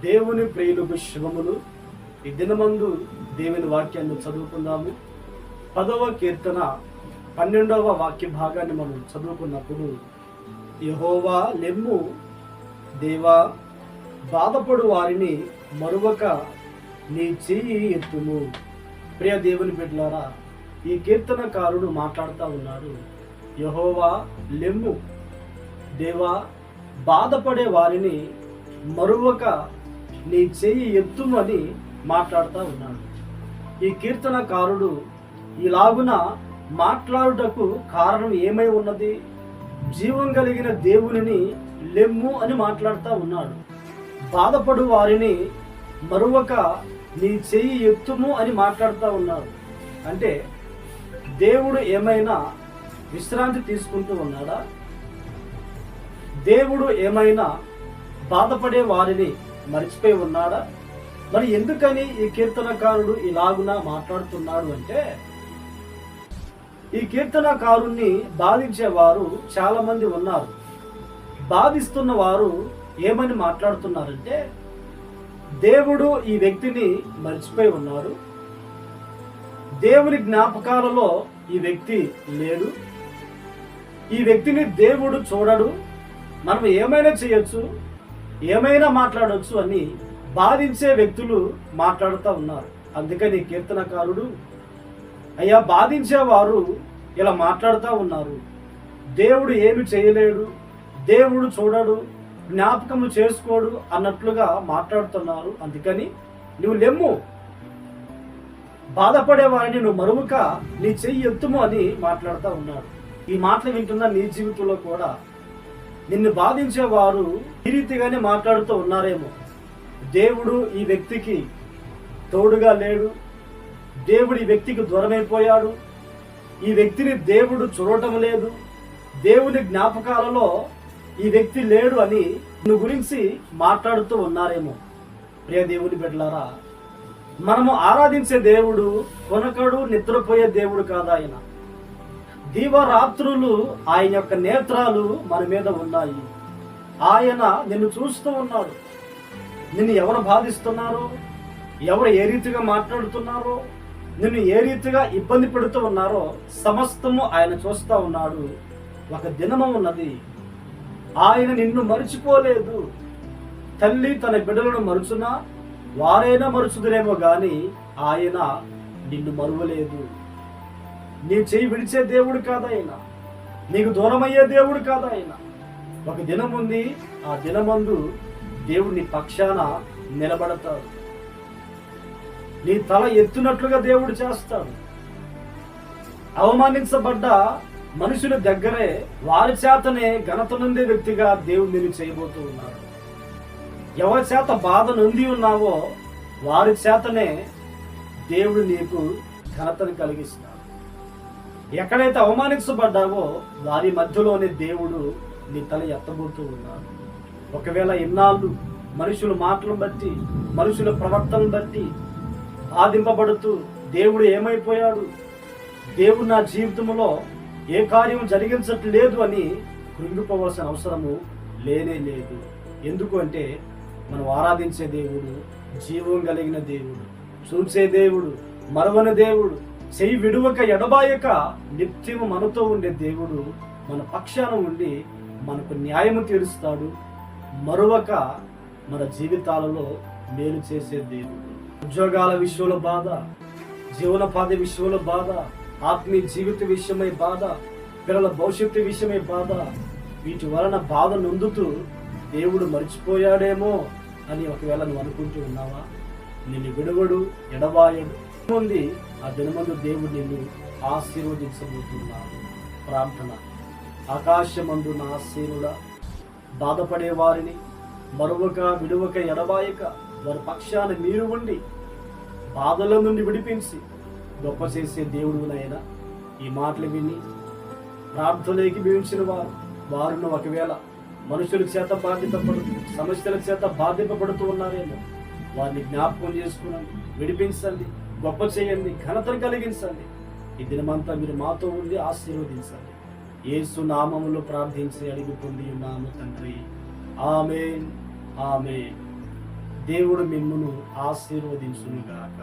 దేవుని ప్రియులకు శుభములు. ఈ దినమందు దేవుని వాక్యాన్ని చదువుకుందాము. 10వ కీర్తన 12వ వాక్య భాగాన్ని మనం చదువుకున్నప్పుడు, యెహోవా లెమ్ము, దేవా బాధపడు వారిని మరువక నీ చెయ్యి ఎత్తుము. ప్రియ దేవుని బిడ్డలారా, ఈ కీర్తనకారుడు మాట్లాడుతూ ఉన్నాడు, యెహోవా లెమ్ము, దేవా బాధపడే వారిని మరువక నీ చెయ్యి ఎత్తుము అని మాట్లాడుతూ ఉన్నాడు. ఈ కీర్తనకారుడు ఇలాగున మాట్లాడుటకు కారణం ఏమై ఉన్నది? జీవం కలిగిన దేవునిని లెమ్ము అని మాట్లాడుతూ ఉన్నాడు. బాధపడు వారిని మరువక నీ చెయ్యి ఎత్తుము అని మాట్లాడుతూ ఉన్నాడు. అంటే దేవుడు ఏమైనా విశ్రాంతి తీసుకుంటూ ఉన్నాడా? దేవుడు ఏమైనా బాధపడే వారిని మర్చిపోయి ఉన్నాడా? మరి ఎందుకని ఈ కీర్తనకారుడు ఇలాగున మాట్లాడుతున్నాడు అంటే, ఈ కీర్తనకారుణ్ణి బాధించేవారు చాలా మంది ఉన్నారు. బాధిస్తున్న వారు ఏమని మాట్లాడుతున్నారంటే, దేవుడు ఈ వ్యక్తిని మర్చిపోయి ఉన్నాడు, దేవుని జ్ఞాపకాలలో ఈ వ్యక్తి లేడు, ఈ వ్యక్తిని దేవుడు చూడడు, మనం ఏమైనా చేయొచ్చు, ఏమైనా మాట్లాడవచ్చు అని బాధించే వ్యక్తులు మాట్లాడుతూ ఉన్నారు. అందుకని కీర్తనకారుడు, అయ్యా బాధించేవారు ఇలా మాట్లాడుతూ ఉన్నారు, దేవుడు ఏమి చేయలేడు, దేవుడు చూడడు, జ్ఞాపకము చేసుకోడు అన్నట్లుగా మాట్లాడుతున్నారు. అందుకని నువ్వు లెమ్ము, బాధపడే వారిని నువ్వు మరువక నీ చెయ్యి ఎత్తుము అని మాట్లాడుతూ ఉన్నాడు. ఈ మాటలు వింటున్న నీ జీవితంలో కూడా నిన్ను బాధించేవారు ఈ రీతిగానే మాట్లాడుతూ ఉన్నారేమో. దేవుడు ఈ వ్యక్తికి తోడుగా లేడు, దేవుడు ఈ వ్యక్తికి దూరమైపోయాడు, ఈ వ్యక్తిని దేవుడు చూడటం లేదు, దేవుని జ్ఞాపకాలలో ఈ వ్యక్తి లేడు అని నువ్వు గురించి మాట్లాడుతూ ఉన్నారేమో. ప్రియ దేవుని బిడ్డలారా, మనము ఆరాధించే దేవుడు కొనకడు నిద్రపోయే దేవుడు కాదు. ఆయన దీవరాత్రులు ఆయన యొక్క నేత్రాలు మన మీద ఉన్నాయి. ఆయన నిన్ను చూస్తూ ఉన్నాడు. నిన్ను ఎవరు బాధిస్తున్నారో, ఎవరు ఏ రీతిగా మాట్లాడుతున్నారో, నిన్ను ఏ రీతిగా ఇబ్బంది పెడుతూ ఉన్నారో సమస్తము ఆయన చూస్తూ ఉన్నాడు. ఒక దినము ఉన్నది, ఆయన నిన్ను మరిచిపోలేదు. తల్లి తన బిడ్డలను మరుచునా వారైనా మరుచుదురేమో గాని ఆయన నిన్ను మరువలేదు. నీ చెయ్యి విడిచే దేవుడు కాదాయన, నీకు దూరమయ్యే దేవుడు కాదాయన. ఒక దినం ఉంది, ఆ దినమందు దేవుడు నీ పక్షాన నిలబడతాడు. నీ తల ఎత్తునట్లుగా దేవుడు చేస్తాడు. అవమానించబడ్డ మనుషుల దగ్గరే వారి చేతనే ఘనత నొందే వ్యక్తిగా దేవుడు నిన్ను చేయబోతూ ఉన్నాడు. ఎవరి చేత బాధ నొంది ఉన్నావో వారి చేతనే దేవుడు నీకు ఘనతను కలిగిస్తాడు. ఎక్కడైతే అవమానించబడ్డావో వారి మధ్యలోనే దేవుడు నీ తల ఎత్తబోతూ ఉన్నాడు. ఒకవేళ ఇన్నాళ్ళు మనుషుల మాటలను బట్టి, మనుషుల ప్రవర్తనను బట్టి బాధింపబడుతూ దేవుడు ఏమైపోయాడు, దేవుడు నా జీవితంలో ఏ కార్యం జరిగించట్లేదు అని కృంగిపోవాల్సిన అవసరము లేనే లేదు. ఎందుకు అంటే మనం ఆరాధించే దేవుడు జీవం కలిగిన దేవుడు, చూసే దేవుడు, మరవని దేవుడు, చెయ్యి విడువక ఎడబాయక నిత్యము మనతో ఉండే దేవుడు మన పక్షాన ఉండి మనకు న్యాయము తీరుస్తాడు. మరువక మన జీవితాలలో మేలు చేసే దేవుడు. ఉద్యోగాల విషయంలో బాధ, జీవనోపాధి విషయంలో బాధ, ఆత్మీయ జీవిత విషయమై బాధ, పిల్లల భవిష్యత్తు విషయమై బాధ, వీటి వలన బాధ నొందుతూ దేవుడు మర్చిపోయాడేమో అని ఒకవేళ నువ్వు అనుకుంటూ ఉన్నావా? నిన్ను విడువడు, ఎడబాయడు ఉంది. ఆ దినమందు దేవుడు నిన్ను ఆశీర్వదించబోతున్నాడు. ప్రార్థన. ఆకాశమందు నా ఆశీనుడా, బాధపడే వారిని మరువక విడువక ఎడబాయక వారి పక్షాన మీరు ఉండి బాధల నుండి విడిపించి గొప్ప చేసే దేవుడునైనా ఈ మాటలు విని ప్రార్థనలోకి భవించిన వారును ఒకవేళ మనుషుల చేత బాధింపబడుతూ, సమస్యల చేత బాధింపబడుతూ ఉన్నారేమో వారిని జ్ఞాపకం చేసుకుని విడిపించండి, గొప్ప చేయండి, ఘనతను కలిగించండి. ఈ దినమంతా మీరు మాతో ఉండి ఆశీర్వదించండి. యేసు నామములో ప్రార్థించి అడిగి పొంది ఉన్నాము తండ్రి. ఆమేన్, ఆమేన్. దేవుడు మిమ్మును ఆశీర్వదించునుగాక.